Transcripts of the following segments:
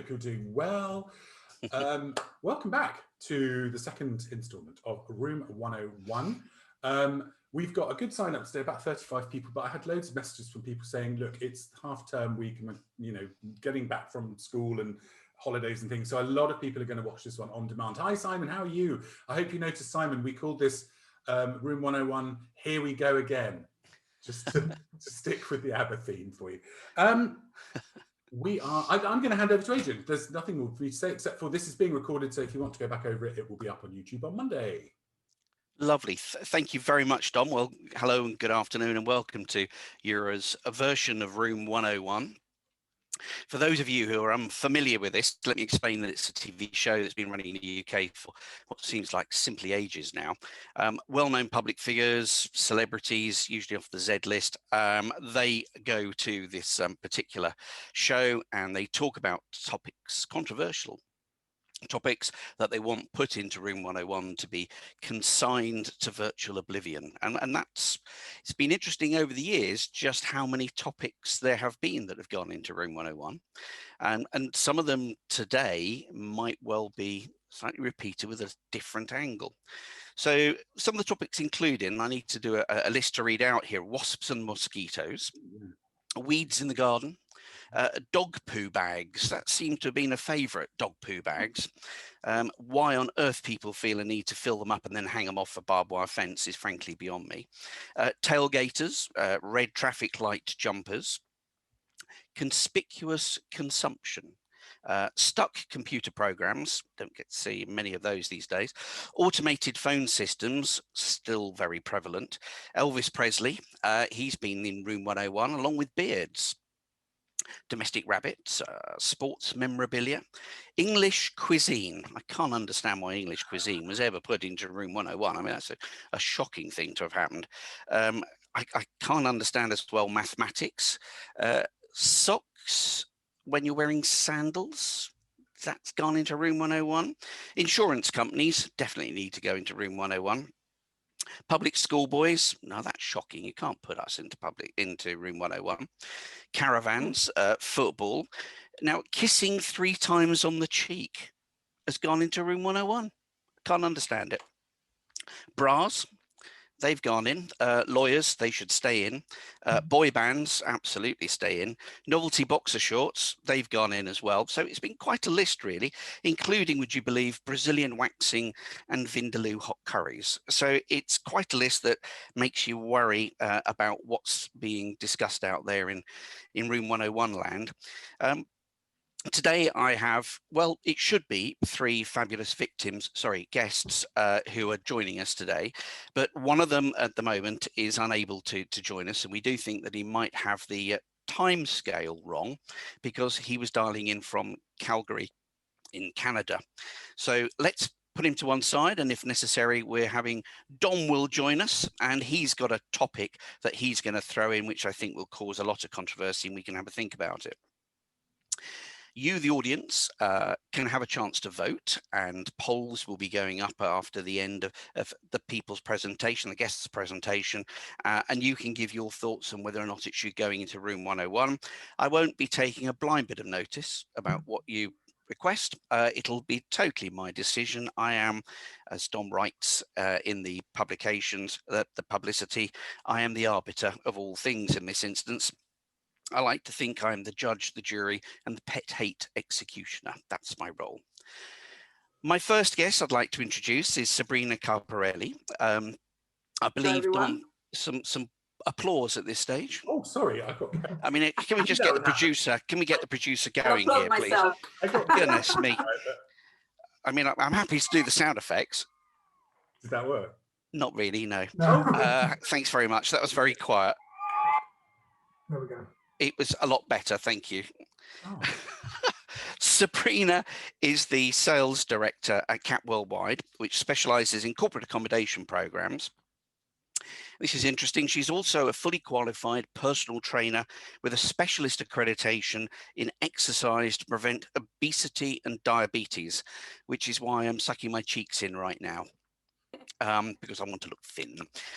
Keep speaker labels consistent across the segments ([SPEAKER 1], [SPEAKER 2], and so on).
[SPEAKER 1] hope you're doing well. Welcome back to the second instalment of Room 101. We've got a good sign up today, about 35 people, but I had loads of messages from people saying, look, it's half-term week and we're, getting back from school and holidays and things. So a lot of people are going to watch this one on demand. Hi, Simon, how are you? I hope you noticed, Simon, we called this Room 101, Here We Go Again, just to stick with the ABBA theme for you. I'm going to hand over to Adrian. There's nothing more for me to say except for this is being recorded, so if you want to go back over it, it will be up on YouTube on Monday.
[SPEAKER 2] Lovely. Thank you very much, Dom. Well, hello and good afternoon and welcome to Eura's version of Room 101. For those of you who are unfamiliar with this, let me explain that it's a TV show that's been running in the UK for what seems like simply ages now. Well-known public figures, celebrities, usually off the Z list, they go to this particular show and they talk about topics, controversial topics that they want put into Room 101 to be consigned to virtual oblivion. And it's been interesting over the years just how many topics there have been that have gone into Room 101. And some of them today might well be slightly repeated with a different angle. So some of the topics included, and I need to do a list to read out here: wasps and mosquitoes, weeds in the garden, dog poo bags. That seemed to have been a favourite, dog poo bags. Why on earth people feel a need to fill them up and then hang them off a barbed wire fence is frankly beyond me. Tailgaters, red traffic light jumpers, conspicuous consumption, stuck computer programs, don't get to see many of those these days, automated phone systems, still very prevalent, Elvis Presley, he's been in Room 101 along with beards, domestic rabbits, sports memorabilia, English cuisine. I can't understand why English cuisine was ever put into Room 101. I mean, that's a shocking thing to have happened. I can't understand as well mathematics, socks when you're wearing sandals. That's gone into Room 101. Insurance companies definitely need to go into Room 101. Public schoolboys, no, that's shocking. You can't put us into Room 101. Caravans, football. Now, kissing 3 times on the cheek has gone into Room 101. Can't understand it. Bras, they've gone in. Lawyers, they should stay in. Boy bands, absolutely stay in. Novelty boxer shorts, they've gone in as well. So it's been quite a list, really, including, would you believe, Brazilian waxing and Vindaloo hot curries. So it's quite a list that makes you worry about what's being discussed out there in Room 101 land. Today I have, well, it should be 3 fabulous guests who are joining us today, but one of them at the moment is unable to join us, and we do think that he might have the time scale wrong because he was dialing in from Calgary in Canada. So let's put him to one side, and if necessary, we're having Dom will join us, and he's got a topic that he's going to throw in, which I think will cause a lot of controversy, and we can have a think about it. You, the audience, can have a chance to vote, and polls will be going up after the end of the people's presentation, the guests' presentation, and you can give your thoughts on whether or not it should go into Room 101. I won't be taking a blind bit of notice about what you request. It'll be totally my decision. I am, as Dom writes in the publications, the publicity, I am the arbiter of all things in this instance. I like to think I'm the judge, the jury, and the pet hate executioner. That's my role. My first guest I'd like to introduce is Sabrina Carparelli. I believe, Dom, some applause at this stage.
[SPEAKER 1] Oh, sorry.
[SPEAKER 2] I mean, can we just get the producer? Can we get the producer going here, please? Goodness me. I mean, I'm happy to do the sound effects.
[SPEAKER 1] Did that work?
[SPEAKER 2] Not really, no. Thanks very much. That was very quiet.
[SPEAKER 3] There we go.
[SPEAKER 2] It was a lot better, thank you.
[SPEAKER 1] Oh.
[SPEAKER 2] Sabrina is the sales director at CAP Worldwide, which specializes in corporate accommodation programs. This is interesting. She's also a fully qualified personal trainer with a specialist accreditation in exercise to prevent obesity and diabetes, which is why I'm sucking my cheeks in right now. because I want to look thin.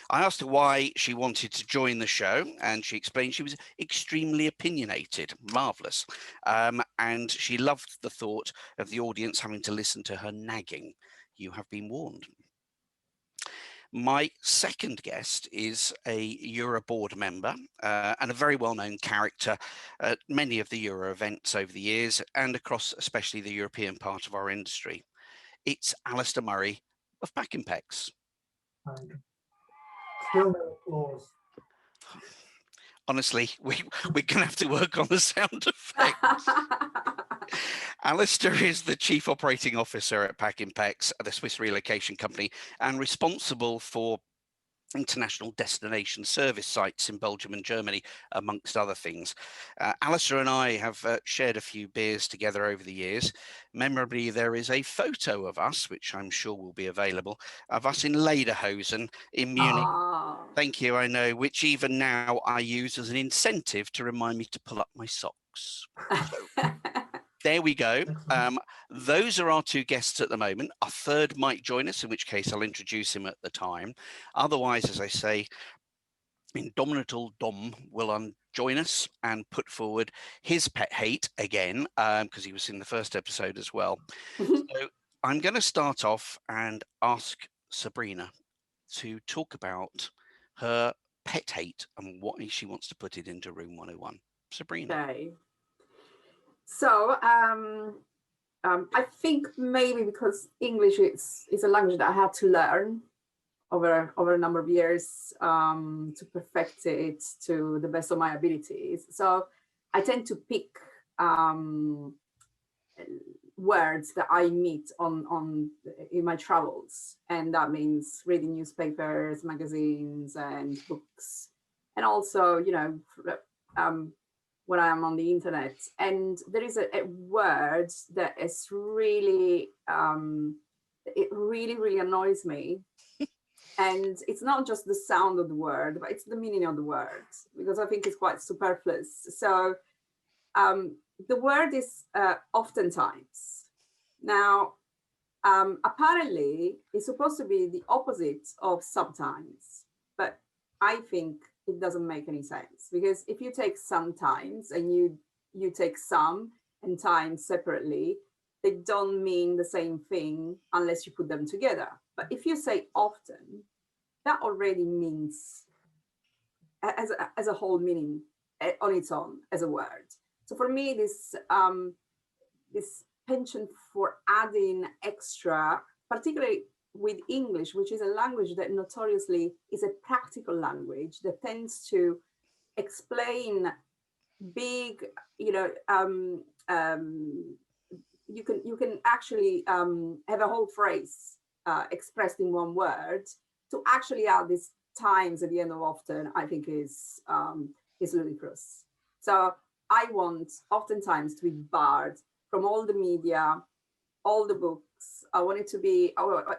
[SPEAKER 2] I asked her why she wanted to join the show, and she explained she was extremely opinionated, marvellous, and she loved the thought of the audience having to listen to her nagging. You have been warned. My second guest is a Euro board member and a very well-known character at many of the Euro events over the years and across especially the European part of our industry. It's Alistair Murray of Packing Pecs.
[SPEAKER 3] Still no applause.
[SPEAKER 2] Honestly, we're going to have to work on the sound effects. Alistair is the Chief Operating Officer at Packing Pecs, the Swiss relocation company, and responsible for international destination service sites in Belgium and Germany, amongst other things. Alistair and I have shared a few beers together over the years. Memorably, there is a photo of us, which I'm sure will be available, of us in Lederhosen in Munich. Thank you, I know, which even now I use as an incentive to remind me to pull up my socks. So, there we go. Those are our two guests at the moment. Our third might join us, in which case I'll introduce him at the time. Otherwise, as I say, Indomitable Dom will join us and put forward his pet hate again, because he was in the first episode as well. So I'm going to start off and ask Sabrina to talk about her pet hate and what she wants to put it into Room 101. Sabrina.
[SPEAKER 4] Okay. So I think maybe because English is a language that I had to learn over a number of years to perfect it to the best of my abilities. So I tend to pick words that I meet in my travels, and that means reading newspapers, magazines, and books, and also when I'm on the internet. And there is a word that is really, it really annoys me. And it's not just the sound of the word, but it's the meaning of the word, because I think it's quite superfluous. So the word is oftentimes. Now, apparently, it's supposed to be the opposite of sometimes, but I think it doesn't make any sense, because if you take sometimes and you take some and times separately, they don't mean the same thing unless you put them together. But if you say often, that already means as a whole meaning on its own as a word. So for me, this penchant for adding extra, particularly with English, which is a language that notoriously is a practical language that tends to explain big, you can actually have a whole phrase expressed in one word. To actually add these times at the end of often, I think is ludicrous. So I want oftentimes to be barred from all the media, all the books. I want it to be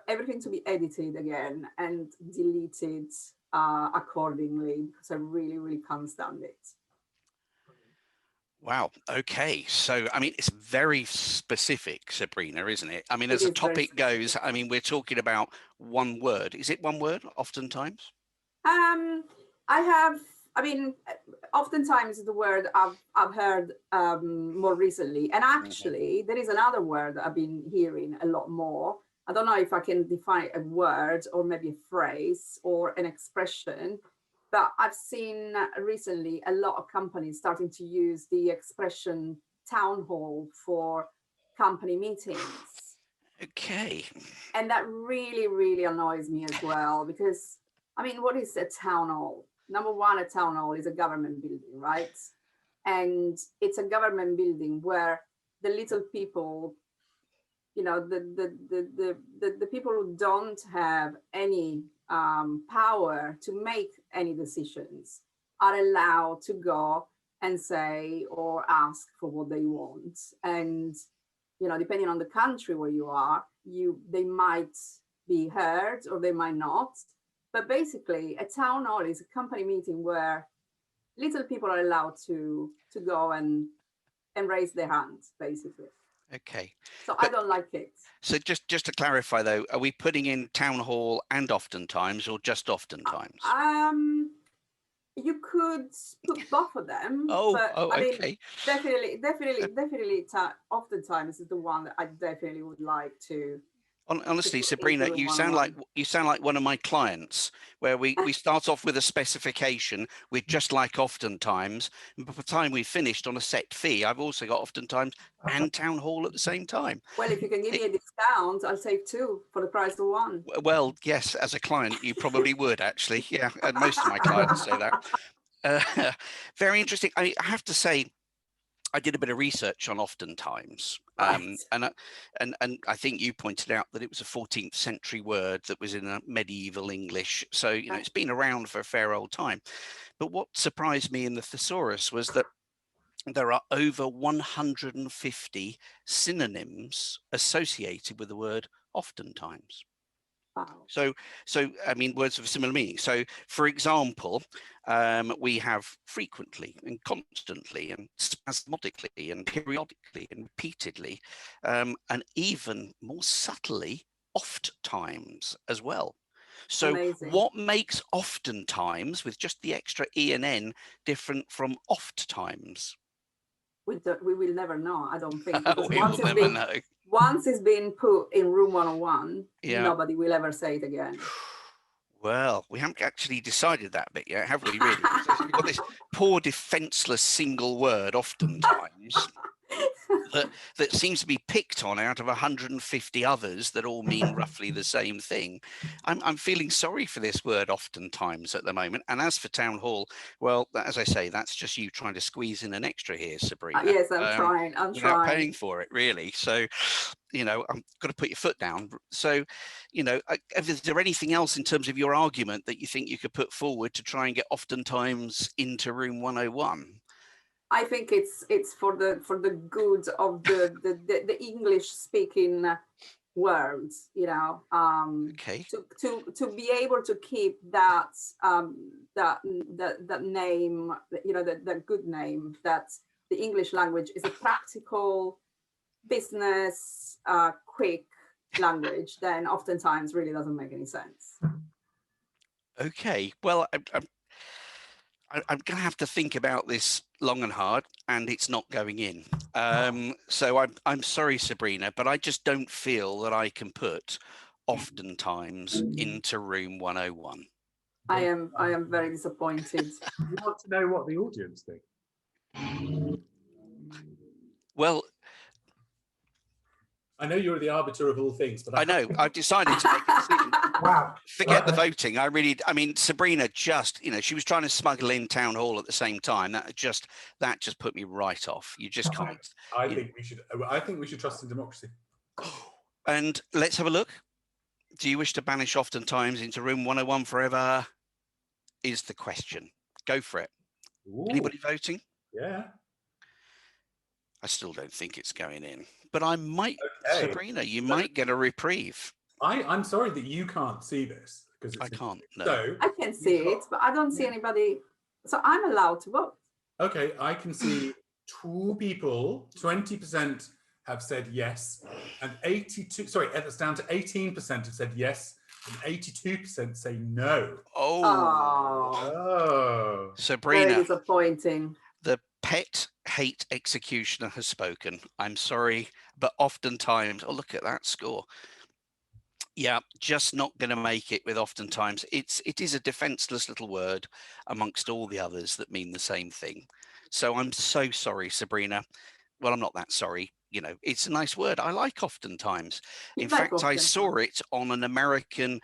[SPEAKER 4] everything to be edited again and deleted accordingly, because I really can't stand it.
[SPEAKER 2] Wow. Okay. So, I mean, it's very specific, Sabrina, isn't it? I mean, as a topic goes, I mean, we're talking about one word. Is it one word oftentimes?
[SPEAKER 4] Oftentimes the word I've heard more recently. And actually, there is another word that I've been hearing a lot more. I don't know if I can define a word or maybe a phrase or an expression, but I've seen recently a lot of companies starting to use the expression town hall for company meetings.
[SPEAKER 2] Okay.
[SPEAKER 4] And that really annoys me as well, because, I mean, what is a town hall? Number one, a town hall is a government building, right? And it's a government building where the little people, the people who don't have any power to make any decisions are allowed to go and say or ask for what they want. And, depending on the country where you are, they might be heard or they might not. But basically, a town hall is a company meeting where little people are allowed to go and raise their hands, basically.
[SPEAKER 2] Okay.
[SPEAKER 4] So I don't like it.
[SPEAKER 2] So just to clarify though, are we putting in town hall and oftentimes, or just oftentimes?
[SPEAKER 4] You could put both of them, but I mean,
[SPEAKER 2] Okay.
[SPEAKER 4] definitely, oftentimes is the one that I definitely would like to.
[SPEAKER 2] Honestly,
[SPEAKER 4] put
[SPEAKER 2] Sabrina,
[SPEAKER 4] into
[SPEAKER 2] you
[SPEAKER 4] one
[SPEAKER 2] sound
[SPEAKER 4] on
[SPEAKER 2] like one of my clients, where we start off with a specification with just like oftentimes, and by the time we've finished on a set fee, I've also got oftentimes and town hall at the same time.
[SPEAKER 4] Well, if you can give me a discount, I'll take two for the price of one.
[SPEAKER 2] Well, yes, as a client, you probably would actually. Yeah, and most of my clients say that. Very interesting. I have to say, I did a bit of research on oftentimes,
[SPEAKER 4] Right.
[SPEAKER 2] and I think you pointed out that it was a 14th century word that was in a medieval English. So, you know, it's been around for a fair old time. But what surprised me in the thesaurus was that there are over 150 synonyms associated with the word oftentimes.
[SPEAKER 4] Wow.
[SPEAKER 2] So I mean, words of similar meaning. So, for example, we have frequently and constantly and spasmodically and periodically and repeatedly, and even more subtly, oft times as well. So,
[SPEAKER 4] Amazing.
[SPEAKER 2] what makes oftentimes, with just the extra e and n, different from oft times?
[SPEAKER 4] We will never know, I don't think, because
[SPEAKER 2] We will never know.
[SPEAKER 4] once it's been put in room 101,
[SPEAKER 2] Yeah.
[SPEAKER 4] nobody will ever say it again.
[SPEAKER 2] Well, we haven't actually decided that bit yet, have we, really? We've got this poor, defenseless single word, oftentimes, that seems to be picked on out of 150 others that all mean roughly the same thing. I'm feeling sorry for this word oftentimes at the moment. And as for town hall, well, as I say, that's just you trying to squeeze in an extra here, Sabrina.
[SPEAKER 4] Yes, I'm trying.
[SPEAKER 2] Without paying for it, really. So, you know, I've got to put your foot down. So, you know, is there anything else in terms of your argument that you think you could put forward to try and get oftentimes into room 101?
[SPEAKER 4] I think it's for the good of the English speaking world, you know,
[SPEAKER 2] Okay.
[SPEAKER 4] to be able to keep that that name, you know, that good name, that the English language is a practical business quick language, then oftentimes really doesn't make any sense.
[SPEAKER 2] Okay. Well, I'm going to have to think about this long and hard, and it's not going in. So I'm sorry, Sabrina, but I just don't feel that I can put oftentimes into room 101.
[SPEAKER 4] I am very disappointed.
[SPEAKER 1] You want to know what the audience think?
[SPEAKER 2] Well,
[SPEAKER 1] I know you're the arbiter of all things, but
[SPEAKER 2] I know I've decided to make a decision.
[SPEAKER 3] Wow.
[SPEAKER 2] Forget the voting. I mean, Sabrina just, you know, she was trying to smuggle in town hall at the same time. That just put me right off. You just can't.
[SPEAKER 1] I think we should trust in democracy.
[SPEAKER 2] And let's have a look. Do you wish to banish oftentimes into room 101 forever? Is the question. Go for it.
[SPEAKER 1] Ooh,
[SPEAKER 2] Anybody voting?
[SPEAKER 1] yeah.
[SPEAKER 2] I still don't think it's going in, but I might,
[SPEAKER 1] Okay.
[SPEAKER 2] Sabrina, you might get a reprieve.
[SPEAKER 1] I'm sorry that you can't see this because
[SPEAKER 2] I can't. No.
[SPEAKER 1] So
[SPEAKER 4] I can see it, but I don't see anybody. So I'm allowed to vote.
[SPEAKER 1] okay, I can see 2 people, 20% have said yes, and it's down to 18% have said yes, and 82% say no.
[SPEAKER 2] Oh,
[SPEAKER 1] Oh.
[SPEAKER 4] Very
[SPEAKER 2] Sabrina,
[SPEAKER 4] disappointing.
[SPEAKER 2] the pet hate executioner has spoken. I'm sorry, but oftentimes, oh, look at that score. Yeah, just not going to make it with oftentimes. It is a defenseless little word amongst all the others that mean the same thing. So I'm so sorry, Sabrina. Well, I'm not that sorry. You know, it's a nice word. I like oftentimes. In fact, I saw it on an American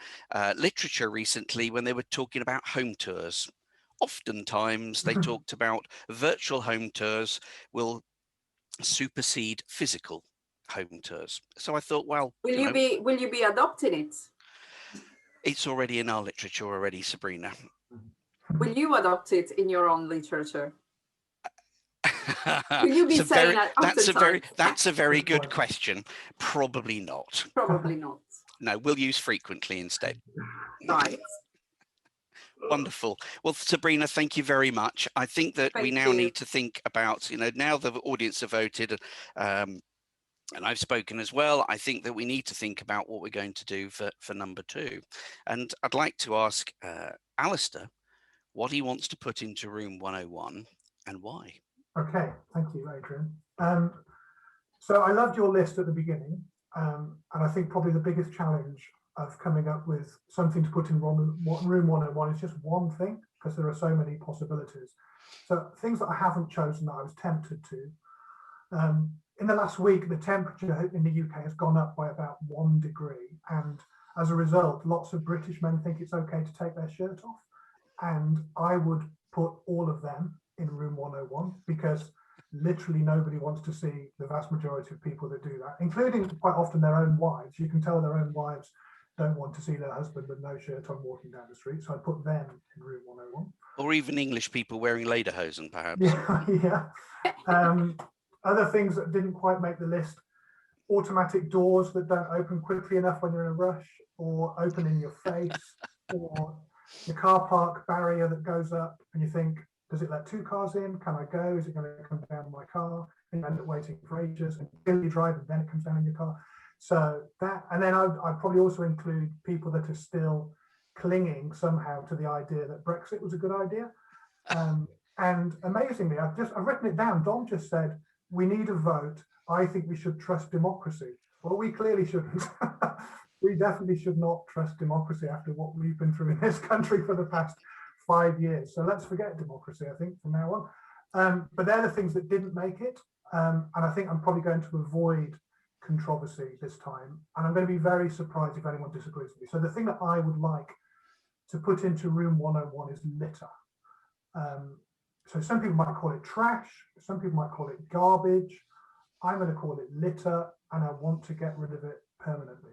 [SPEAKER 2] literature recently when they were talking about home tours. Oftentimes they talked about virtual home tours will supersede physical home tours. So I thought, well,
[SPEAKER 4] will you be adopting it?
[SPEAKER 2] It's already in our literature already, Sabrina.
[SPEAKER 4] Will you adopt it in your own literature? Will you be saying
[SPEAKER 2] that's a very good question. Probably not.
[SPEAKER 4] Probably not.
[SPEAKER 2] No, we'll use frequently instead.
[SPEAKER 4] Right.
[SPEAKER 2] Wonderful. Well, Sabrina, thank you very much. I think that we now need to think about, you know, now the audience have voted, And I've spoken as well. I think that we need to think about what we're going to do for number 2. And I'd like to ask Alistair what he wants to put into room 101 and why.
[SPEAKER 3] Okay, thank you, Adrian. So I loved your list at the beginning, and I think probably the biggest challenge of coming up with something to put in room 101 is just one thing, because there are so many possibilities. So things that I haven't chosen that I was tempted to. In the last week, the temperature in the UK has gone up by about 1 degree. And as a result, lots of British men think it's okay to take their shirt off. And I would put all of them in room 101, because literally nobody wants to see the vast majority of people that do that, including quite often their own wives. You can tell their own wives don't want to see their husband with no shirt on walking down the street. So I put them in room 101.
[SPEAKER 2] Or even English people wearing lederhosen, perhaps.
[SPEAKER 3] Yeah. Other things that didn't quite make the list: automatic doors that don't open quickly enough when you're in a rush, or open in your face, or the car park barrier that goes up and you think, does it let 2 cars in? Can I go? Is it going to come down my car? And you end up waiting for ages until you drive, and then it comes down in your car. So that, and then I'd probably also include people that are still clinging somehow to the idea that Brexit was a good idea. And amazingly, I've written it down. Dom just said, we need a vote. I think we should trust democracy. Well, we clearly shouldn't. We definitely should not trust democracy after what we've been through in this country for the past 5 years. So let's forget democracy, I think, from now on. But they're the things that didn't make it. And I think I'm probably going to avoid controversy this time. And I'm going to be very surprised if anyone disagrees with me. So the thing that I would like to put into room 101 is litter. So some people might call it trash. Some people might call it garbage. I'm going to call it litter, and I want to get rid of it permanently.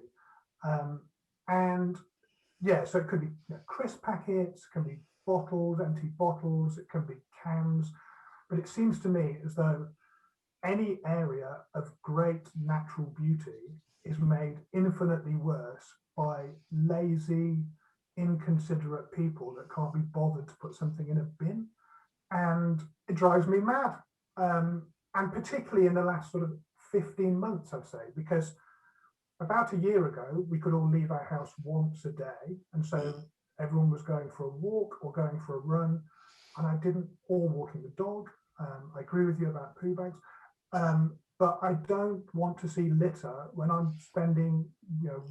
[SPEAKER 3] And yeah, so it could be crisp packets, it can be bottles, empty bottles, it can be cans. But it seems to me as though any area of great natural beauty is made infinitely worse by lazy, inconsiderate people that can't be bothered to put something in a bin. And it drives me mad. And particularly in the last sort of 15 months, I'd say, because about a year ago, we could all leave our house once a day. And so everyone was going for a walk or going for a run. And I didn't, or walking the dog. I agree with you about poo bags. But I don't want to see litter when I'm spending,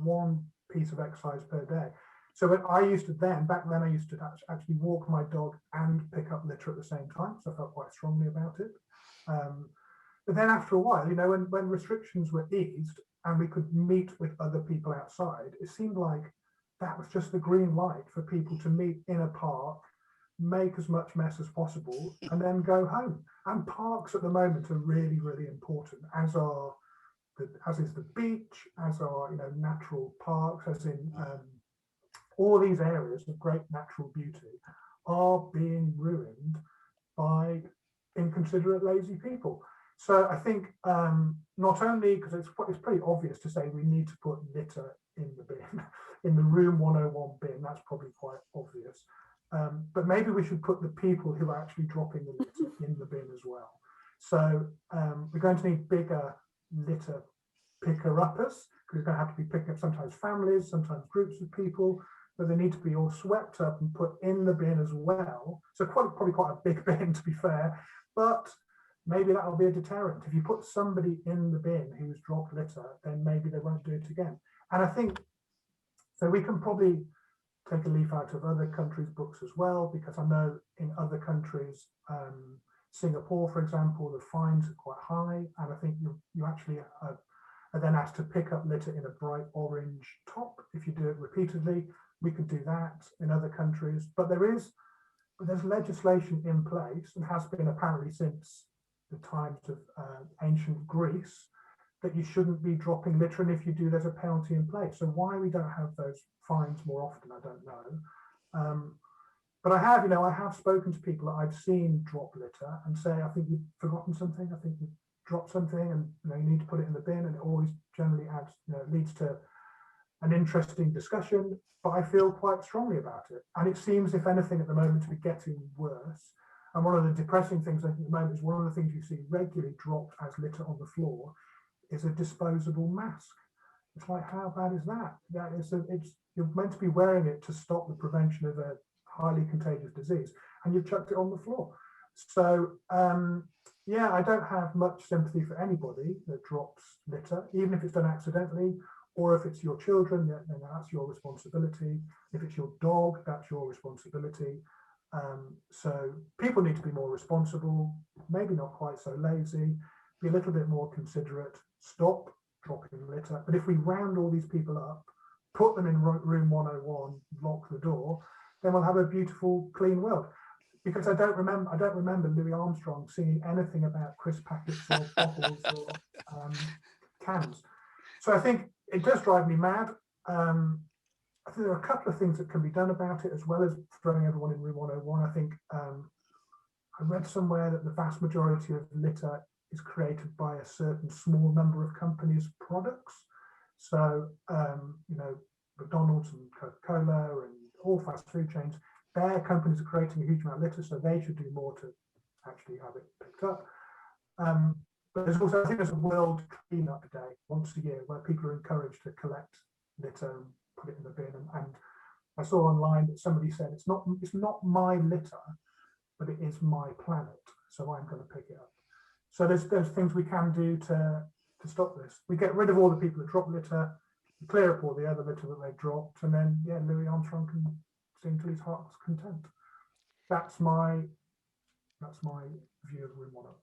[SPEAKER 3] one piece of exercise per day. So I used to back then I used to actually walk my dog and pick up litter at the same time. So I felt quite strongly about it. But then after a while, when restrictions were eased and we could meet with other people outside, it seemed like that was just the green light for people to meet in a park, make as much mess as possible, and then go home. And parks at the moment are really, really important, as is the beach, as are natural parks, as in all these areas of great natural beauty are being ruined by inconsiderate, lazy people. So I think not only, because it's pretty obvious to say we need to put litter in the bin, in the room 101 bin, that's probably quite obvious. But maybe we should put the people who are actually dropping the litter in the bin as well. So we're going to need bigger litter picker-uppers, because we're going to have to be picking up sometimes families, sometimes groups of people, but they need to be all swept up and put in the bin as well. So probably quite a big bin, to be fair, but maybe that'll be a deterrent. If you put somebody in the bin who's dropped litter, then maybe they won't do it again. And I think, so we can probably take a leaf out of other countries' books as well, because I know in other countries, Singapore, for example, the fines are quite high. And I think you actually are then asked to pick up litter in a bright orange top if you do it repeatedly. We could do that in other countries, but there's legislation in place, and has been apparently since the times of ancient Greece, that you shouldn't be dropping litter, and if you do, there's a penalty in place. So why we don't have those fines more often, I don't know. But I have spoken to people that I've seen drop litter and say, I think you've forgotten something, I think you've dropped something, and you need to put it in the bin, and it always generally adds, leads to an interesting discussion. But I feel quite strongly about it, and it seems, if anything, at the moment to be getting worse. And one of the depressing things I think at the moment is one of the things you see regularly dropped as litter on the floor is a disposable mask. It's like, how bad is that? You're meant to be wearing it to stop the prevention of a highly contagious disease, and you've chucked it on the floor. So yeah, I don't have much sympathy for anybody that drops litter, even if it's done accidentally, or if it's your children, then that's your responsibility. If it's your dog, that's your responsibility. So people need to be more responsible, maybe not quite so lazy, be a little bit more considerate, stop dropping litter. But if we round all these people up, put them in room 101, lock the door, then we'll have a beautiful, clean world. Because I don't remember Louis Armstrong singing anything about crisp packets or bottles or cans. So I think it does drive me mad. I think there are a couple of things that can be done about it, as well as throwing everyone in room 101. I think I read somewhere that the vast majority of litter is created by a certain small number of companies' products. So, you know, McDonald's and Coca-Cola and all fast food chains, their companies are creating a huge amount of litter, so they should do more to actually have it picked up. But there's also, I think there's a World Cleanup Day once a year where people are encouraged to collect litter and put it in the bin. And I saw online that somebody said it's not my litter, but it is my planet, so I'm going to pick it up. So there's things we can do to stop this. We get rid of all the people that drop litter, we clear up all the other litter that they've dropped, and then yeah, Louis Armstrong can sing to his heart's content. That's my view of room 101.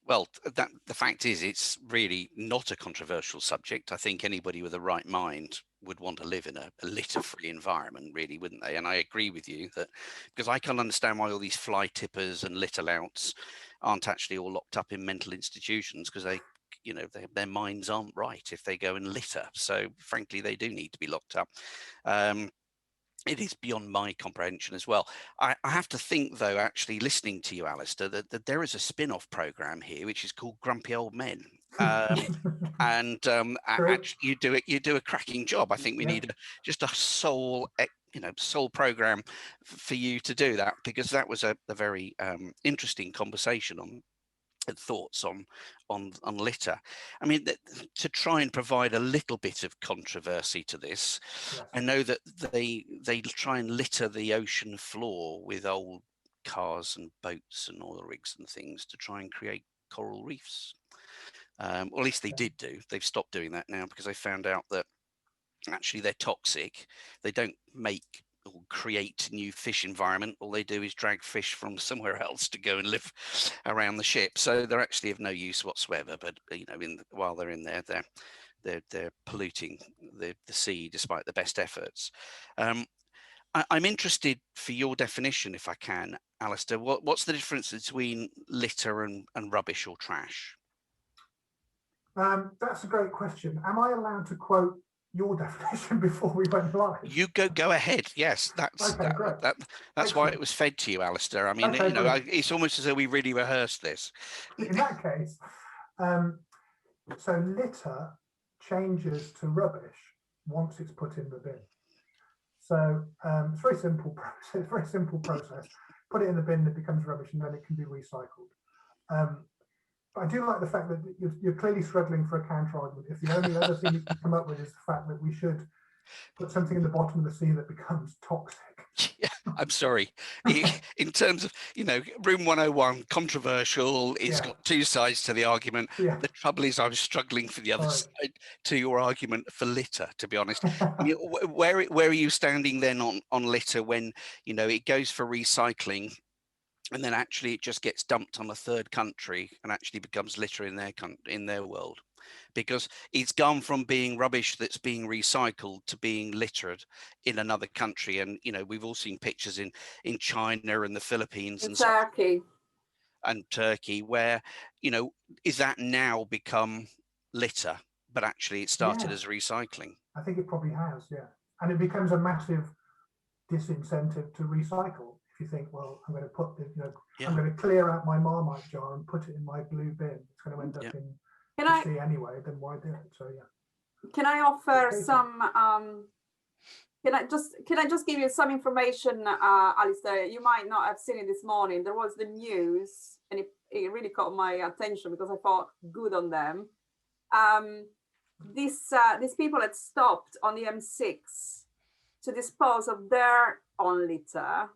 [SPEAKER 2] Well, the fact is, it's really not a controversial subject. I think anybody with a right mind would want to live in a litter-free environment, really, wouldn't they? And I agree with you that, because I can't understand why all these fly tippers and litter louts aren't actually all locked up in mental institutions, because they, you know, their minds aren't right if they go and litter. So frankly, they do need to be locked up. It is beyond my comprehension as well. I have to think, though, actually listening to you, Alistair, that there is a spin-off program here which is called Grumpy Old Men, and actually you do a cracking job. I think we need just a sole program for you to do that, because that was a very interesting conversation on thoughts on litter. I mean, to try and provide a little bit of controversy to this, I know that they try and litter the ocean floor with old cars and boats and oil rigs and things to try and create coral reefs. Or at least they did do. They've stopped doing that now because they found out that actually they're toxic. They don't make or create new fish environment. All they do is drag fish from somewhere else to go and live around the ship. So they're actually of no use whatsoever. But you know, while they're in there, they're polluting the sea despite the best efforts. I'm interested for your definition, if I can, Alistair. What's the difference between litter and rubbish or trash?
[SPEAKER 3] That's a great question. Am I allowed to quote your definition before we went live?
[SPEAKER 2] You go ahead. Yes, that's
[SPEAKER 3] okay, great.
[SPEAKER 2] That's why it was fed to you, Alistair. I mean, okay, you know, it's almost as though we really rehearsed this.
[SPEAKER 3] In that case, so litter changes to rubbish once it's put in the bin. So it's very simple process. Very simple process. Put it in the bin, it becomes rubbish, and then it can be recycled. But I do like the fact that you're clearly struggling for a counter argument. If the only other thing you can come up with is the fact that we should put something in the bottom of the sea that becomes toxic.
[SPEAKER 2] Yeah, I'm sorry. In terms of, you know, room 101, controversial, it's got two sides to the argument.
[SPEAKER 3] Yeah.
[SPEAKER 2] The trouble is I was struggling for the other side to your argument for litter, to be honest. Where are you standing then on litter when, you know, it goes for recycling, and then actually it just gets dumped on a third country and actually becomes litter in their world, because it's gone from being rubbish that's being recycled to being littered in another country. And you know, we've all seen pictures in China and the Philippines and Turkey, where, you know, is that now become litter, but actually it started as recycling?
[SPEAKER 3] I think it probably has, and it becomes a massive disincentive to recycle. If you think, well, I'm going to put the, I'm going to clear out my Marmite jar and put it in my blue bin, it's going to end up in the sea anyway, then why do it? So
[SPEAKER 4] can I offer some can I just give you some information, Alistair? You might not have seen it this morning. There was the news, and it really caught my attention because I thought good on them. These people had stopped on the M6 to dispose of their own litter,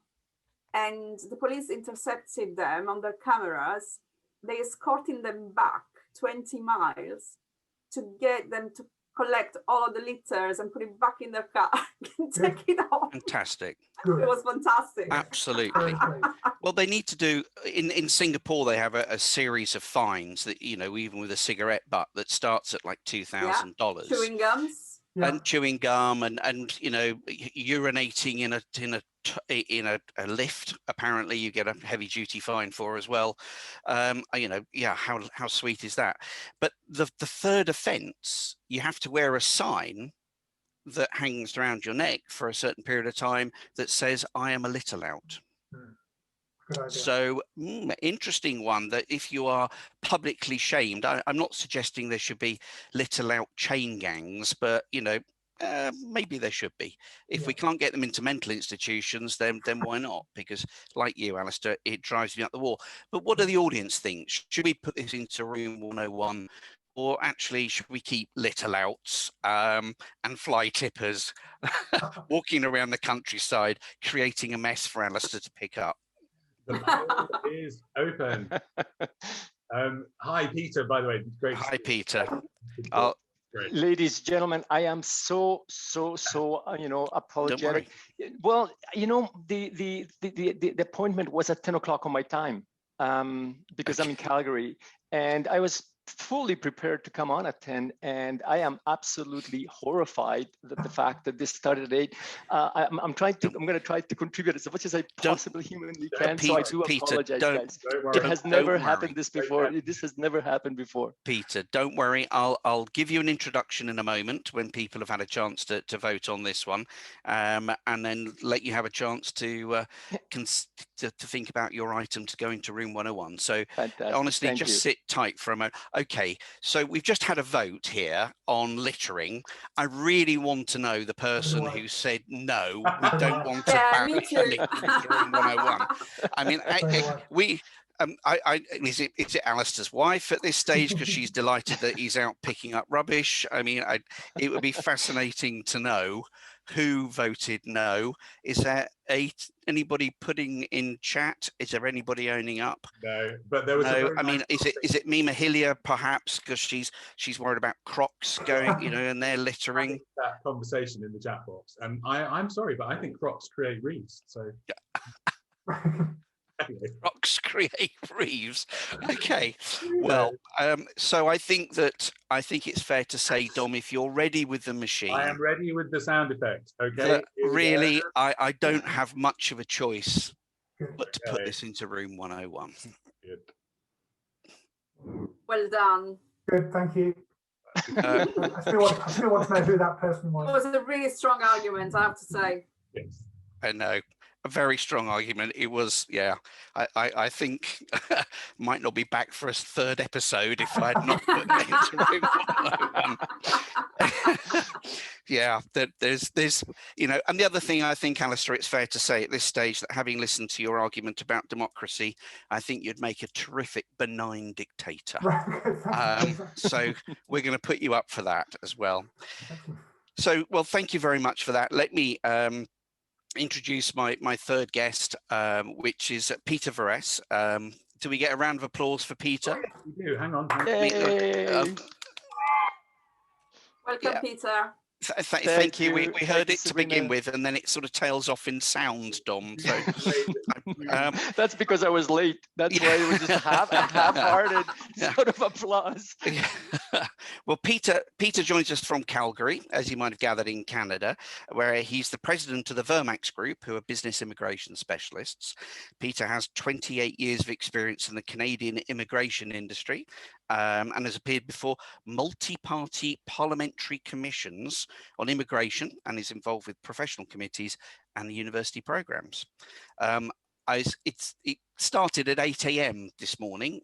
[SPEAKER 4] and the police intercepted them on their cameras. They escorted them back 20 miles to get them to collect all of the litters and put it back in their car and take it off.
[SPEAKER 2] Fantastic.
[SPEAKER 4] It was fantastic.
[SPEAKER 2] Absolutely. Well, they need to do in Singapore. They have a series of fines that, you know, even with a cigarette butt that starts at like $2,000.
[SPEAKER 4] Chewing gums.
[SPEAKER 2] And chewing gum and you know, urinating in a lift. Apparently, you get a heavy duty fine for as well. You know, yeah, how sweet is that? But the third offence, you have to wear a sign that hangs around your neck for a certain period of time that says, "I am a litter lout." So interesting one, that if you are publicly shamed, I'm not suggesting there should be litter lout chain gangs, but you know, maybe there should be. If we can't get them into mental institutions, then why not? Because like you, Alistair, it drives me up the wall. But what do the audience think? Should we put this into room 101? Or actually, should we keep litter louts and fly tippers walking around the countryside, creating a mess for Alistair to pick up?
[SPEAKER 1] The poll is open. Hi, Peter, by the way. Great.
[SPEAKER 2] Hi, Peter.
[SPEAKER 1] Great.
[SPEAKER 5] Ladies, gentlemen, I am so you know, apologetic. Well, you know, the appointment was at 10 o'clock on my time, because I'm in Calgary, and I was fully prepared to come on at 10, and I am absolutely horrified that the fact that this started at 8. I'm going to try to contribute as much as I possibly humanly can.
[SPEAKER 2] Peter,
[SPEAKER 5] so I do apologize, guys. It has never happened this before. This has never happened before.
[SPEAKER 2] Peter, don't worry. I'll give you an introduction in a moment when people have had a chance to vote on this one, and then let you have a chance to think about your item to go into room 101. So
[SPEAKER 5] Fantastic.
[SPEAKER 2] honestly,
[SPEAKER 5] Thank
[SPEAKER 2] just
[SPEAKER 5] you.
[SPEAKER 2] sit tight for a moment. Okay, so we've just had a vote here on littering. I really want to know the person who said no, we don't want to ban littering into room 101. I mean, is it Alistair's wife at this stage because she's delighted that he's out picking up rubbish? I mean, it would be fascinating to know who voted no. Is there anybody putting in chat? Is there anybody owning up?
[SPEAKER 1] No, but there was
[SPEAKER 2] no. I mean, is it Mima Hillier perhaps because she's worried about Crocs going, you know, and they're littering?
[SPEAKER 1] That conversation in the chat box, and I'm sorry, but I think Crocs create reefs. So. Anyway.
[SPEAKER 2] Crocs create reefs. Okay. Well, so I think it's fair to say, Dom, if you're ready with the machine.
[SPEAKER 1] I am ready with the sound effect. Okay.
[SPEAKER 2] Really, I don't have much of a choice but to put this into room 101.
[SPEAKER 1] Good.
[SPEAKER 4] Well done.
[SPEAKER 3] Good, thank you. I still want to know who that person was.
[SPEAKER 4] It was a really strong argument, I have to say.
[SPEAKER 1] Yes.
[SPEAKER 2] I know. A very strong argument. It was, yeah. I think might not be back for a third episode if I had not put it into room 101. Yeah, there's you know, and the other thing I think, Alistair, it's fair to say at this stage that having listened to your argument about democracy, I think you'd make a terrific benign dictator. So we're going to put you up for that as well. So, well, thank you very much for that. Let me introduce my third guest, which is Peter Veress. Do we get a round of applause for Peter?
[SPEAKER 1] We do. Hang on.
[SPEAKER 4] Welcome, Peter.
[SPEAKER 2] Thank you. We heard it to begin with, and then it sort of tails off in sound, Dom. So
[SPEAKER 5] that's because I was late. That's why it was just half-hearted sort of applause.
[SPEAKER 2] Well, Peter joins us from Calgary, as you might have gathered, in Canada, where he's the president of the Vermax Group, who are business immigration specialists. Peter has 28 years of experience in the Canadian immigration industry, and has appeared before multi-party parliamentary commissions on immigration, and is involved with professional committees and the university programs. It started at 8 a.m. this morning,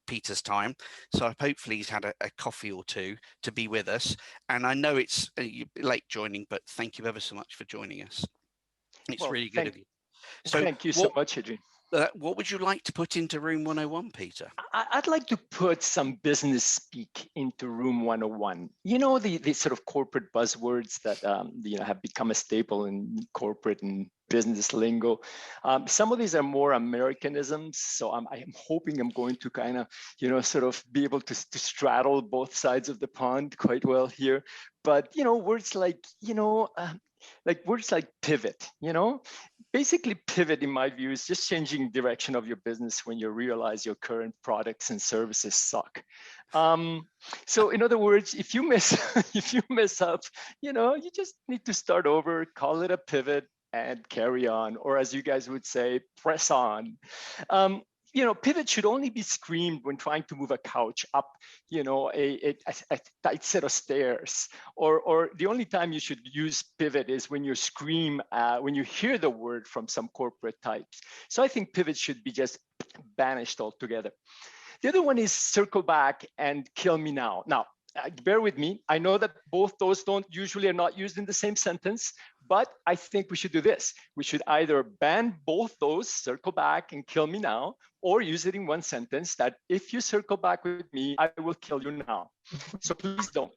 [SPEAKER 2] Peter's time, so hopefully he's had a coffee or two to be with us. And I know it's late joining, but thank you ever so much for joining us. It's really good of you.
[SPEAKER 5] So thank you so much, Adrian.
[SPEAKER 2] What would you like to put into Room 101, Peter?
[SPEAKER 5] I'd like to put some business speak into Room 101. You know, the sort of corporate buzzwords that have become a staple in corporate and business lingo. Some of these are more Americanisms, so I'm hoping I'm going to kind of, sort of be able to straddle both sides of the pond quite well here. But words like words like pivot, basically pivot in my view is just changing direction of your business when you realize your current products and services suck. So in other words, if you mess up, you just need to start over, call it a pivot and carry on, or as you guys would say, press on. Pivot should only be screamed when trying to move a couch up, a tight set of stairs, or the only time you should use pivot is when you scream, when you hear the word from some corporate types. So I think pivot should be just banished altogether. The other one is circle back and kill me now. Now, bear with me. I know that both those usually are not used in the same sentence, but I think we should do this. We should either ban both those, circle back and kill me now, or use it in one sentence that if you circle back with me, I will kill you now. So please don't.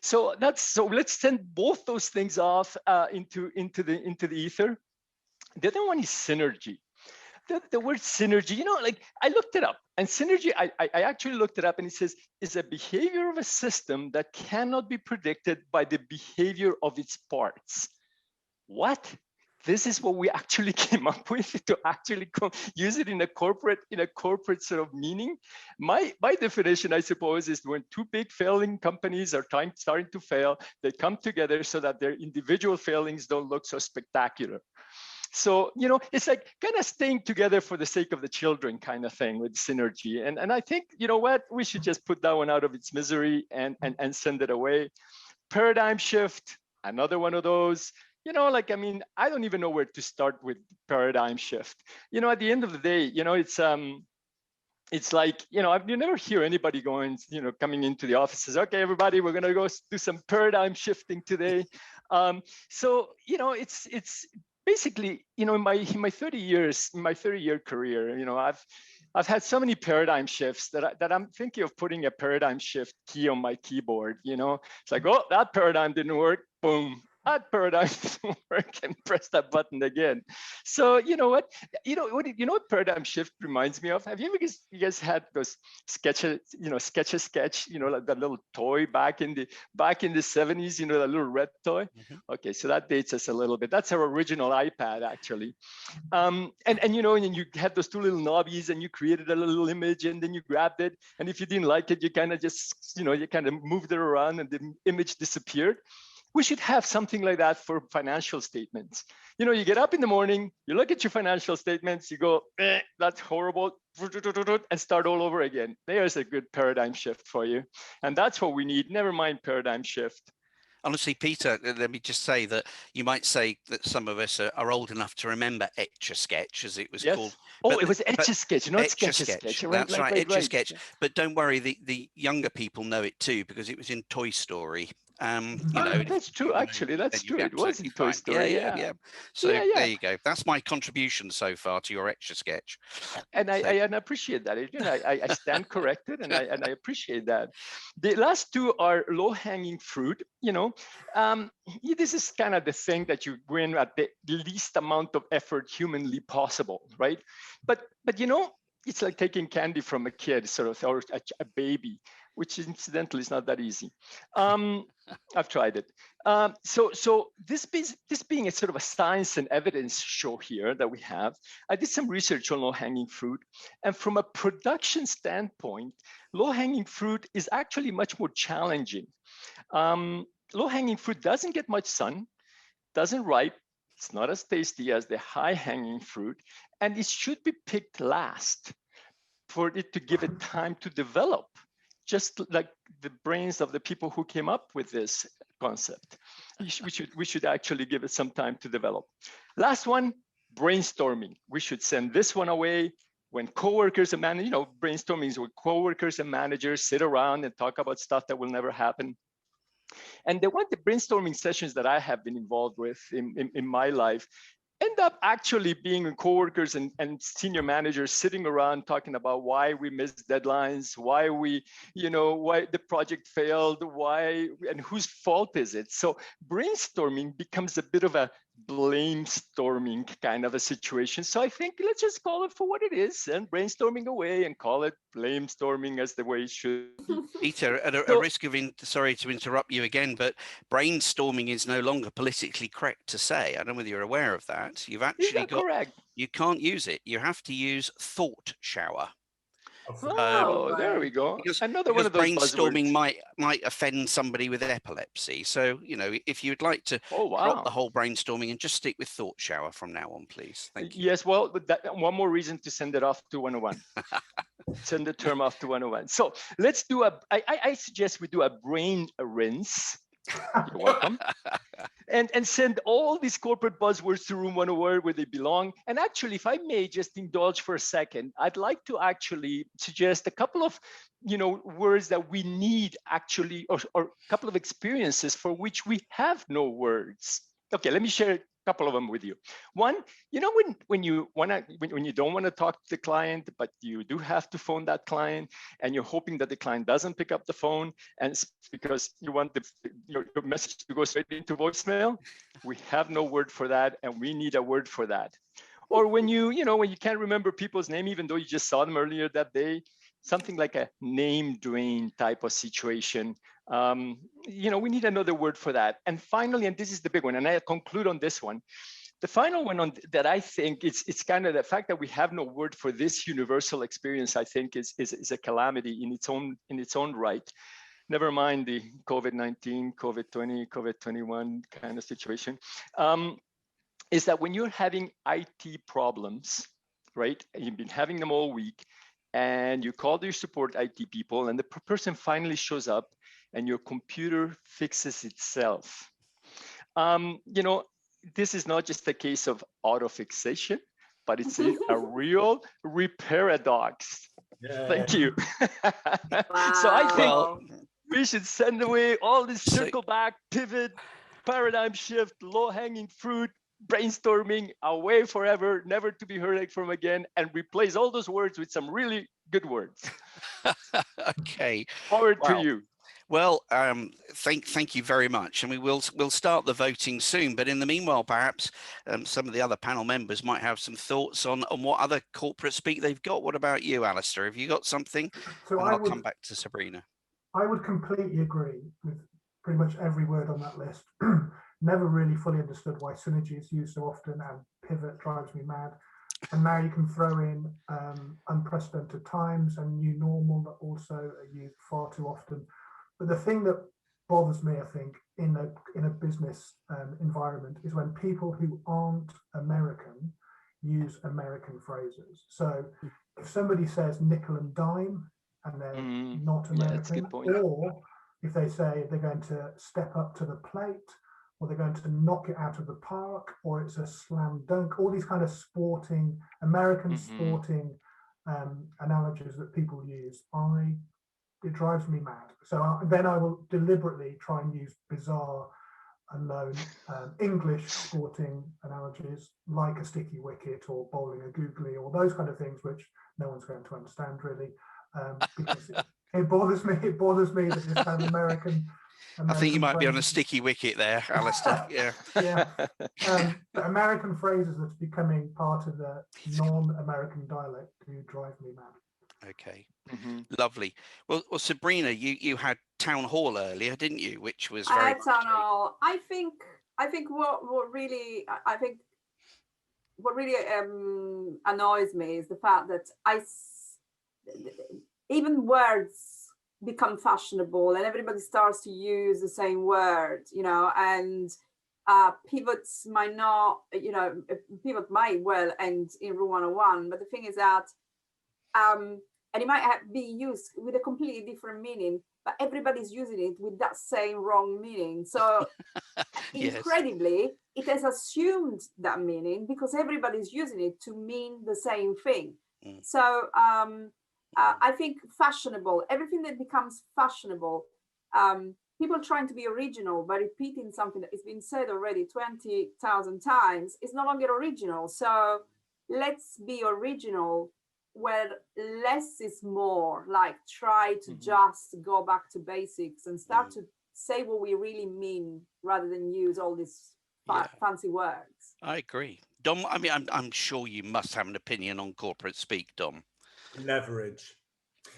[SPEAKER 5] So let's send both those things off into the ether. The other one is synergy. The word synergy, I looked it up, and synergy, I actually looked it up, and it says, is a behavior of a system that cannot be predicted by the behavior of its parts. What? This is what we actually came up with to actually use it in a corporate sort of meaning. My definition, I suppose, is when two big failing companies are starting to fail, they come together so that their individual failings don't look so spectacular. So, it's like kind of staying together for the sake of the children kind of thing with synergy. And I think, we should just put that one out of its misery and send it away. Paradigm shift, another one of those. I don't even know where to start with paradigm shift. At the end of the day, it's like, you never hear anybody going, coming into the office says, okay, everybody, we're going to go do some paradigm shifting today. So, it's basically, in my 30-year career, I've had so many paradigm shifts that I'm thinking of putting a paradigm shift key on my keyboard. It's like, oh, that paradigm didn't work. Boom. That paradigm didn't work, and press that button again. So what paradigm shift reminds me of? Have you guys had those sketches, sketch, like that little toy back in the 70s, that little red toy? Mm-hmm. Okay, so that dates us a little bit. That's our original iPad, actually. And you had those two little knobbies, and you created a little image, and then you grabbed it, and if you didn't like it, you kind of just, you kind of moved it around, and the image disappeared. We should have something like that for financial statements. You get up in the morning, you look at your financial statements, you go, that's horrible, and start all over again. There's a good paradigm shift for you. And that's what we need. Never mind paradigm shift.
[SPEAKER 2] Honestly, Peter, let me just say that you might say that some of us are old enough to remember Etch-a-Sketch, as it was called.
[SPEAKER 5] Oh, it was Etch-a-Sketch, not Sketch-a-Sketch.
[SPEAKER 2] That's right, Etch-a-Sketch. But don't worry, the younger people know it too, because it was in Toy Story.
[SPEAKER 5] That's true. Actually, that's true. It was in Toy Story.
[SPEAKER 2] Yeah. So there you go. That's my contribution so far to your Etch-a-Sketch.
[SPEAKER 5] And I appreciate that. I stand corrected, and I appreciate that. The last two are low-hanging fruit. This is kind of the thing that you win at the least amount of effort humanly possible, right? But it's like taking candy from a kid, sort of, or a baby, which incidentally is not that easy. I've tried it. So this being a sort of a science and evidence show here that we have, I did some research on low-hanging fruit. And from a production standpoint, low-hanging fruit is actually much more challenging. Low-hanging fruit doesn't get much sun, doesn't ripe, it's not as tasty as the high-hanging fruit, and it should be picked last for it to give it time to develop, just like the brains of the people who came up with this concept. We should actually give it some time to develop. Last one, brainstorming. We should send this one away when coworkers and managers, brainstorming is when coworkers and managers sit around and talk about stuff that will never happen. And the brainstorming sessions that I have been involved with in my life, end up actually being coworkers and senior managers sitting around talking about why we missed deadlines, why why the project failed, why, and whose fault is it. So brainstorming becomes a bit of a blame storming kind of a situation. So I think let's just call it for what it is and brainstorming away and call it blame storming as the way it should be.
[SPEAKER 2] Peter, at a risk of, sorry to interrupt you again, but brainstorming is no longer politically correct to say. I don't know whether you're aware of that. You've actually got,
[SPEAKER 5] correct.
[SPEAKER 2] You can't use it. You have to use thought shower.
[SPEAKER 5] Oh, there we go. Another one of those
[SPEAKER 2] brainstorming
[SPEAKER 5] buzzwords.
[SPEAKER 2] might offend somebody with epilepsy. So, if you'd like to drop the whole brainstorming and just stick with thought shower from now on, please. Thank you.
[SPEAKER 5] Yes, well, one more reason to send it off to 101. Send the term off to 101. So let's do I suggest we do a brain rinse. You're welcome. And send all these corporate buzzwords to room 101 where they belong. And actually, if I may just indulge for a second, I'd like to actually suggest a couple of words that we need actually, or a couple of experiences for which we have no words. Okay, let me share a couple of them with you. One, when you don't want to talk to the client, but you do have to phone that client, and you're hoping that the client doesn't pick up the phone, and it's because you want your message to go straight into voicemail. We have no word for that, and we need a word for that. Or when when you can't remember people's name, even though you just saw them earlier that day, something like a name drain type of situation. We need another word for that. And finally, and this is the big one, and I conclude on this one. The final one that I think it's kind of the fact that we have no word for this universal experience, I think is a calamity in its own right. Never mind the COVID-19, COVID-20, COVID-21 kind of situation. Is that when you're having IT problems, right? You've been having them all week, and you call your support IT people, and the person finally shows up, and your computer fixes itself. This is not just a case of auto-fixation, but it's a real paradox. Yeah. Thank you.
[SPEAKER 4] Wow.
[SPEAKER 5] So I think we should send away all this circle back, pivot, paradigm shift, low-hanging fruit, brainstorming away forever, never to be heard from again, and replace all those words with some really good words.
[SPEAKER 2] Okay.
[SPEAKER 5] Forward to you.
[SPEAKER 2] Well, thank you very much. I mean, we'll start the voting soon, but in the meanwhile, perhaps some of the other panel members might have some thoughts on what other corporate speak they've got. What about you, Alistair? Have you got something?
[SPEAKER 3] So
[SPEAKER 2] I'll come back to Sabrina.
[SPEAKER 3] I would completely agree with pretty much every word on that list. Never really fully understood why synergy is used so often, and pivot drives me mad. And now you can throw in unprecedented times and new normal that also are used far too often. But the thing that bothers me, I think, in a business environment is when people who aren't American use American phrases. So if somebody says nickel and dime and they're not American, or if they say they're going to step up to the plate, or they're going to knock it out of the park, or it's a slam dunk, all these kind of sporting, American sporting analogies that people use, it drives me mad. So then I will deliberately try and use bizarre, unknown English sporting analogies, like a sticky wicket or bowling a googly, or those kind of things, which no one's going to understand really, because it bothers me. It bothers me that this kind of American
[SPEAKER 2] I think you might be on a sticky wicket there, Alistair. Yeah.
[SPEAKER 3] Yeah. But American phrases that's becoming part of the non-American dialect do drive me mad.
[SPEAKER 2] Okay. Lovely. Well, Sabrina, you had town hall earlier, didn't you? Which was very.
[SPEAKER 4] I had town hall. I think what really annoys me is the fact that even words become fashionable and everybody starts to use the same word, and pivots might not, pivot might well end in Room 101, but the thing is that and it might be used with a completely different meaning, but everybody's using it with that same wrong meaning. So
[SPEAKER 2] yes.
[SPEAKER 4] Incredibly, it has assumed that meaning because everybody's using it to mean the same thing. So I think fashionable, everything that becomes fashionable people trying to be original by repeating something that has been said already 20,000 times is no longer original. So let's be original where less is more, like try to just go back to basics and start to say what we really mean rather than use all these fancy words.
[SPEAKER 2] I agree. Dom, I mean, I'm sure you must have an opinion on corporate speak, Dom.
[SPEAKER 1] Leverage.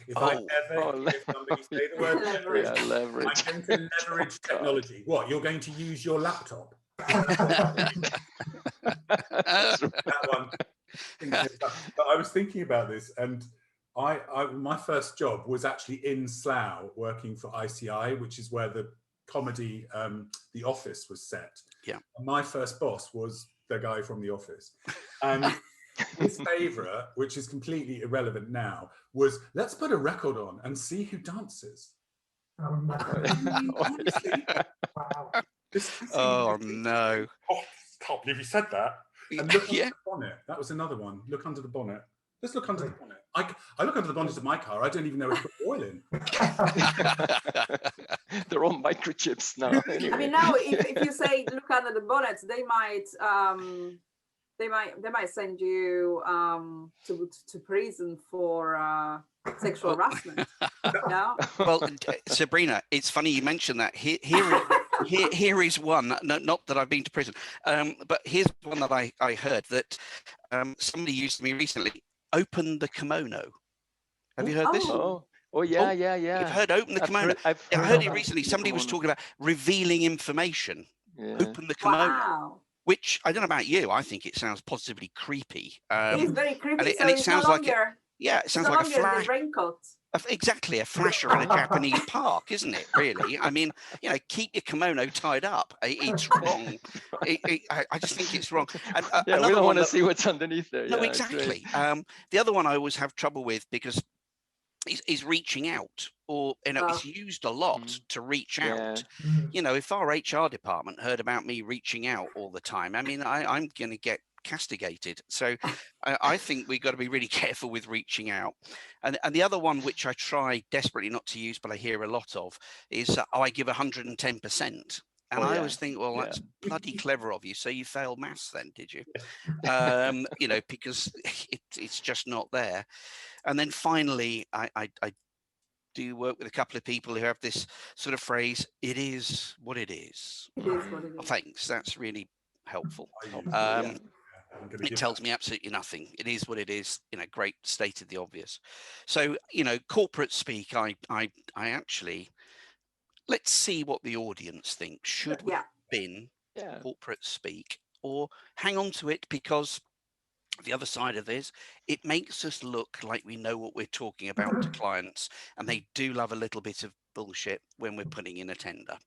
[SPEAKER 1] If I ever hear somebody say the word leverage, I'm going to leverage technology. What, you're going to use your laptop? That one. But I was thinking about this, and my first job was actually in Slough, working for ICI, which is where the comedy The Office was set.
[SPEAKER 2] Yeah.
[SPEAKER 1] And my first boss was the guy from The Office, and his favourite, which is completely irrelevant now, was let's put a record on and see who dances.
[SPEAKER 3] Oh, no.
[SPEAKER 1] Honestly,
[SPEAKER 3] Wow.
[SPEAKER 2] Oh no!
[SPEAKER 1] Oh, can't believe you said that. And look under the bonnet. That was another one. Look under the bonnet. Let's look under the bonnet. I look under the bonnet of my car. I don't even know if to put oil in.
[SPEAKER 5] They're all microchips now. Anyway.
[SPEAKER 4] I mean, now if you say look under the bonnet, they might send you to prison for sexual harassment. Yeah.
[SPEAKER 2] Well, Sabrina, it's funny you mentioned that. Here is one. No, not that I've been to prison, but here's one that I heard that somebody used to me recently. Open the kimono. Have you heard this?
[SPEAKER 5] Oh yeah.
[SPEAKER 2] You've heard open the kimono.
[SPEAKER 5] I've
[SPEAKER 2] heard it recently. Somebody was talking about revealing information. Yeah. Open the kimono. Wow. Which I don't know about you. I think it sounds positively creepy.
[SPEAKER 4] It is very creepy.
[SPEAKER 2] And it sounds like
[SPEAKER 4] it sounds like a flash. The raincoat.
[SPEAKER 2] Exactly, a flasher in a Japanese park, isn't it? Really, I mean, keep your kimono tied up. It's wrong. I just think it's wrong. And,
[SPEAKER 5] we don't want to see what's underneath there.
[SPEAKER 2] No, exactly. The other one I always have trouble with because is reaching out, or it's used a lot to reach out. If our HR department heard about me reaching out all the time, I mean, I'm going to get castigated. So I think we've got to be really careful with reaching out. And the other one, which I try desperately not to use, but I hear a lot of, is I give 110%. And I always think, well, that's bloody clever of you. So you failed maths then, did you? Because it's just not there. And then finally, I do work with a couple of people who have this sort of phrase, it is what it is.
[SPEAKER 4] It is what it is.
[SPEAKER 2] Thanks. That's really helpful. It tells me absolutely nothing. It is what it is. Great, stated the obvious. So, corporate speak, I actually, let's see what the audience thinks. Should we have been corporate speak, or hang on to it, because the other side of this, it makes us look like we know what we're talking about to clients, and they do love a little bit of bullshit when we're putting in a tender.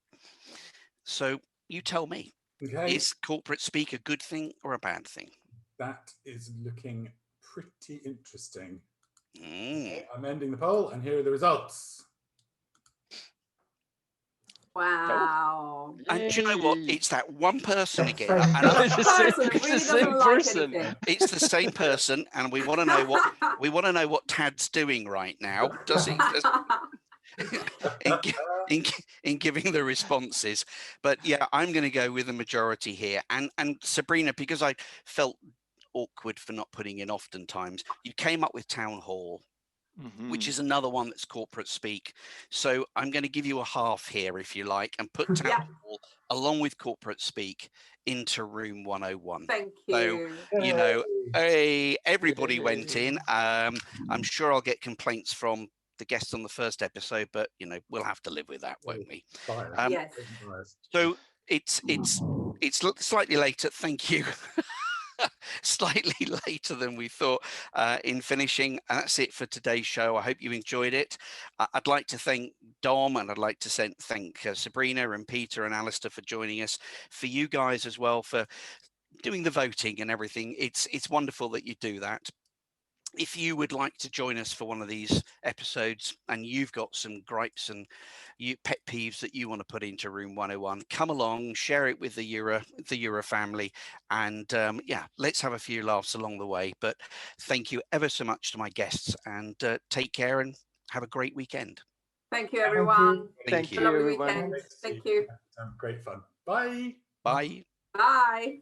[SPEAKER 2] So you tell me, is corporate speak a good thing or a bad thing?
[SPEAKER 1] That is looking pretty interesting. Okay, I'm ending the poll, and here are the results.
[SPEAKER 4] Wow.
[SPEAKER 2] And do you know what? It's that one person again.
[SPEAKER 5] It's the same person.
[SPEAKER 2] It's the same person, and we want to know what Tad's doing right now. Does he? In giving the responses. But yeah, I'm going to go with the majority here. And Sabrina, because I felt awkward for not putting in oftentimes, you came up with town hall, which is another one that's corporate speak. So I'm going to give you a half here, if you like, and put town hall along with corporate speak into room 101.
[SPEAKER 4] Thank you.
[SPEAKER 2] So, everybody went in. I'm sure I'll get complaints from the guests on the first episode, but we'll have to live with that, won't we?
[SPEAKER 4] Yes.
[SPEAKER 2] So it's slightly later. Thank you. Slightly later than we thought in finishing. And that's it for today's show. I hope you enjoyed it. I'd like to thank Dom, and I'd like to thank Sabrina and Peter and Alistair for joining us. For you guys as well for doing the voting and everything. It's wonderful that you do that. If you would like to join us for one of these episodes and you've got some gripes and pet peeves that you want to put into room 101, come along, share it with the Eura family, and let's have a few laughs along the way. But thank you ever so much to my guests, and take care and have a great weekend.
[SPEAKER 4] Thank you, everyone.
[SPEAKER 5] Thank you,
[SPEAKER 4] Lovely
[SPEAKER 5] everyone.
[SPEAKER 4] weekend. Thank you.
[SPEAKER 1] Great fun. Bye.
[SPEAKER 2] Bye.
[SPEAKER 4] Bye.